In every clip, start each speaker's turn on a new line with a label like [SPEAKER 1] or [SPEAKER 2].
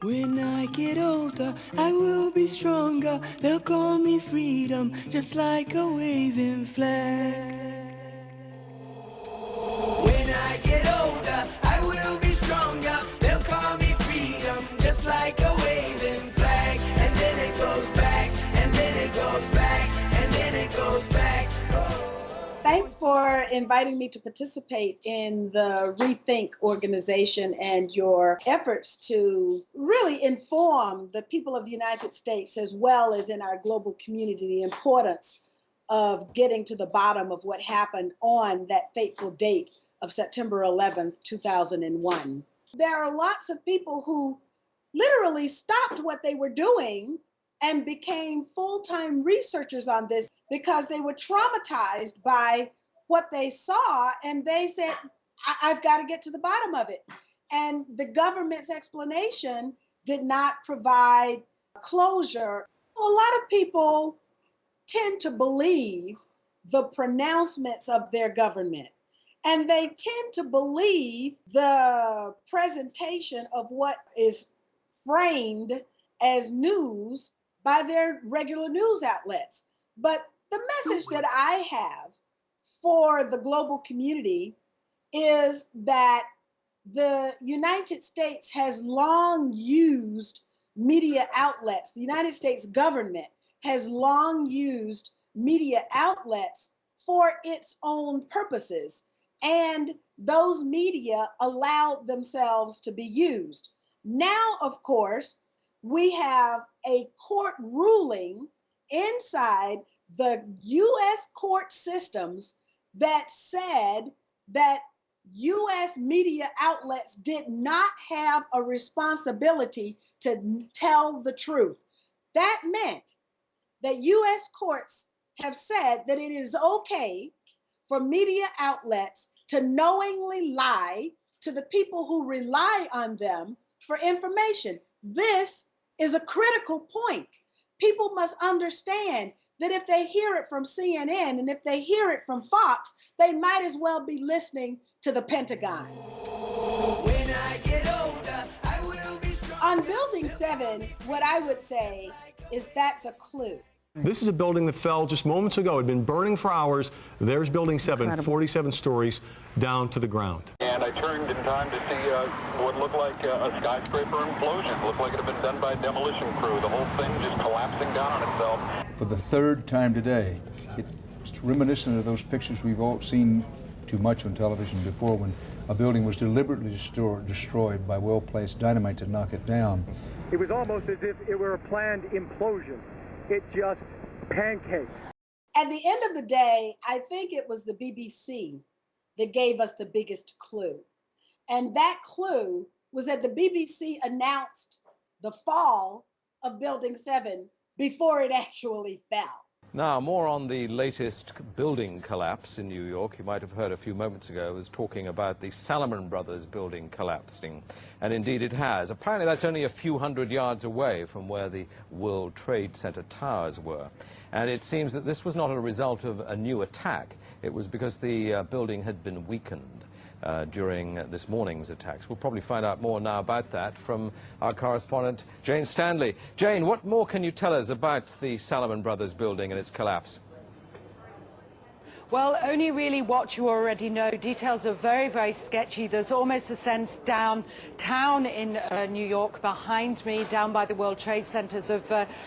[SPEAKER 1] When I get older, I will be stronger. They'll call me freedom, just like a waving flag. When I get older, I will be stronger. They'll call me freedom, just like a waving flag. And then it goes back, and then it goes back, and then it goes back.
[SPEAKER 2] Thanks for inviting me to participate in the ReThink organization and your efforts to really inform the people of the United States, as well as in our global community, the importance of getting to the bottom of what happened on that fateful date of September 11th, 2001. There are lots of people who literally stopped what they were doing and became full-time researchers on this because they were traumatized by what they saw, and they said, I've got to get to the bottom of it. And the government's explanation did not provide closure. A lot of people tend to believe the pronouncements of their government, and they tend to believe the presentation of what is framed as news by their regular news outlets. But the message that I have for the global community is that the United States has long used media outlets. The United States government has long used media outlets for its own purposes, and those media allowed themselves to be used. Now, of course, we have a court ruling inside the U.S. court systems that said that U.S. media outlets did not have a responsibility to tell the truth. That meant that U.S. courts have said that it is okay for media outlets to knowingly lie to the people who rely on them for information. This is a critical point. People must understand that if they hear it from CNN and if they hear it from Fox, they might as well be listening to the Pentagon.
[SPEAKER 1] When I get older, I will be strong.
[SPEAKER 2] On Building 7, what I would say is that's a clue.
[SPEAKER 3] This is a building that fell just moments ago. It had been burning for hours. There's Building 7, 47 stories down to the ground.
[SPEAKER 4] And I turned in time to see what looked like a skyscraper implosion. It looked like it had been done by a demolition crew. The whole thing just collapsing down on itself.
[SPEAKER 5] For the third time today, it's reminiscent of those pictures we've all seen too much on television before, when a building was deliberately destroyed by well-placed dynamite to knock it down.
[SPEAKER 6] It was almost as if it were a planned implosion. It just pancaked.
[SPEAKER 2] At the end of the day, I think it was the BBC that gave us the biggest clue. And that clue was that the BBC announced the fall of Building 7 before it actually fell.
[SPEAKER 7] Now, more on the latest building collapse in New York. You might have heard a few moments ago, I was talking about the Salomon Brothers building collapsing. And indeed it has. Apparently that's only a few hundred yards away from where the World Trade Center towers were. And it seems that this was not a result of a new attack. It was because the building had been weakened during this morning's attacks. We'll probably find out more now about that from our correspondent, Jane Stanley. Jane, what more can you tell us about the Salomon Brothers building and its collapse?
[SPEAKER 8] Well, only really what you already know. Details are very, very sketchy. There's almost a sense downtown in New York behind me, down by the World Trade Centers, of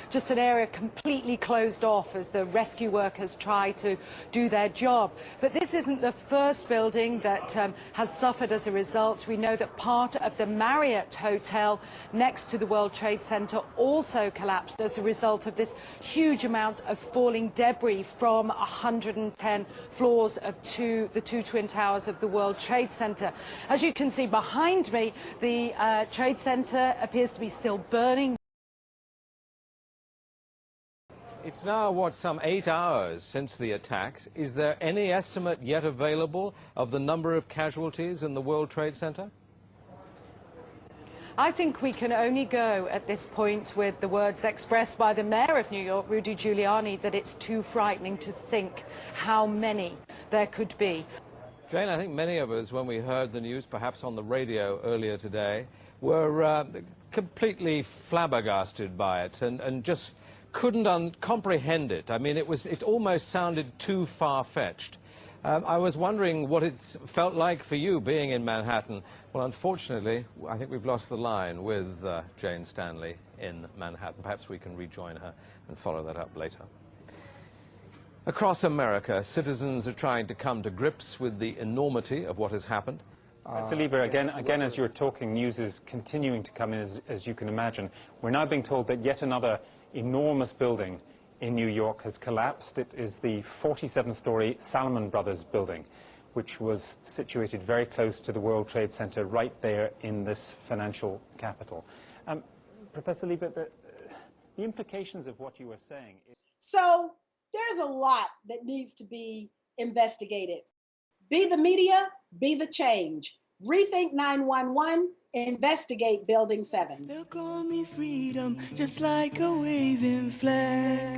[SPEAKER 8] just an area completely closed off as the rescue workers try to do their job. But this isn't the first building that has suffered as a result. We know that part of the Marriott Hotel next to the World Trade Center also collapsed as a result of this huge amount of falling debris from 110 floors of the two twin towers of the World Trade Center. As you can see behind me, the Trade Center appears to be still burning.
[SPEAKER 7] It's now, what, some 8 hours since the attacks. Is there any estimate yet available of the number of casualties in the World Trade Center?
[SPEAKER 8] I think we can only go at this point with the words expressed by the mayor of New York, Rudy Giuliani, that it's too frightening to think how many there could be.
[SPEAKER 7] Jane, I think many of us, when we heard the news, perhaps on the radio earlier today, were completely flabbergasted by it and just couldn't comprehend it. I mean, it almost sounded too far-fetched. I was wondering what it's felt like for you being in Manhattan. Well, unfortunately, I think we've lost the line with Jane Stanley in Manhattan. Perhaps we can rejoin her and follow that up later. Across America, citizens are trying to come to grips with the enormity of what has happened.
[SPEAKER 9] Saliba, again, as you're talking, news is continuing to come in, as you can imagine. We're now being told that yet another enormous building in New York has collapsed. It is the 47-story Salomon Brothers building, which was situated very close to the World Trade Center, right there in this financial capital. Professor Liebe, the implications of what you were saying...
[SPEAKER 2] So there's a lot that needs to be investigated. Be the media, be the change. Rethink 911, investigate Building 7.
[SPEAKER 1] They'll call me freedom, just like a waving flag.